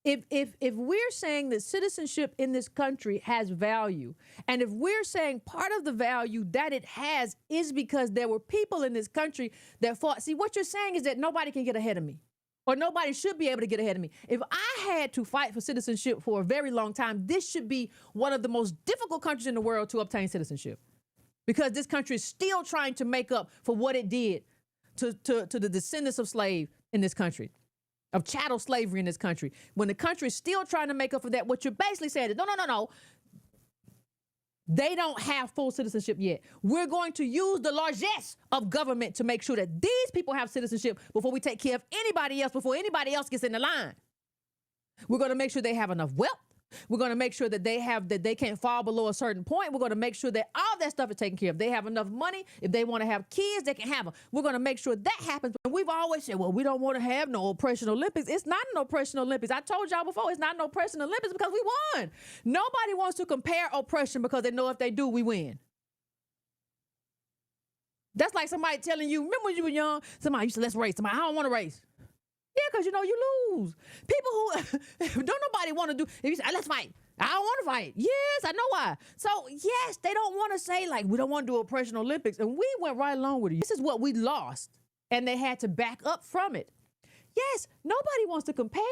If we're saying that citizenship in this country has value, and if we're saying part of the value that it has is because there were people in this country that fought. See, what you're saying is that nobody can get ahead of me, or nobody should be able to get ahead of me. If I had to fight for citizenship for a very long time, this should be one of the most difficult countries in the world to obtain citizenship, because this country is still trying to make up for what it did to the descendants of slaves in this country, of chattel slavery in this country. When the country is still trying to make up for that, what you're basically saying is, no. They don't have full citizenship yet. We're going to use the largesse of government to make sure that these people have citizenship before we take care of anybody else, before anybody else gets in the line. We're going to make sure they have enough wealth. We're going to make sure that they can't fall below a certain point. We're going to make sure that all that stuff is taken care of. They have enough money. If they want to have kids, they can have them. We're going to make sure that happens. And we've always said, well, we don't want to have no oppression Olympics. It's not an oppression Olympics. I told y'all before, it's not an oppression Olympics because we won. Nobody wants to compare oppression because they know if they do, we win. That's like somebody telling you, remember when you were young, somebody used to, let's race. Somebody, I don't want to race. Yeah, because you know you lose. People who don't nobody want to do, if you say, let's fight. I don't want to fight. Yes, I know why. So yes, they don't want to say like, we don't want to do oppression Olympics. And we went right along with it. This is what we lost. And they had to back up from it. Yes, nobody wants to compare.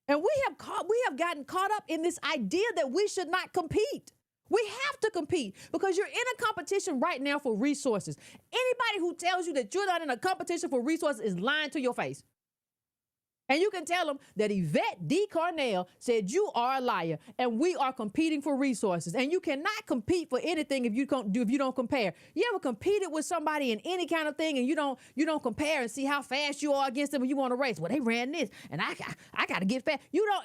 And we have gotten caught up in this idea that we should not compete. We have to compete because you're in a competition right now for resources. Anybody who tells you that you're not in a competition for resources is lying to your face. And you can tell them that Yvette D. Carnell said you are a liar and we are competing for resources. And you cannot compete for anything if you don't compare. You ever competed with somebody in any kind of thing and you don't compare and see how fast you are against them and you want to race? Well, they ran this and I got to get fast. You don't.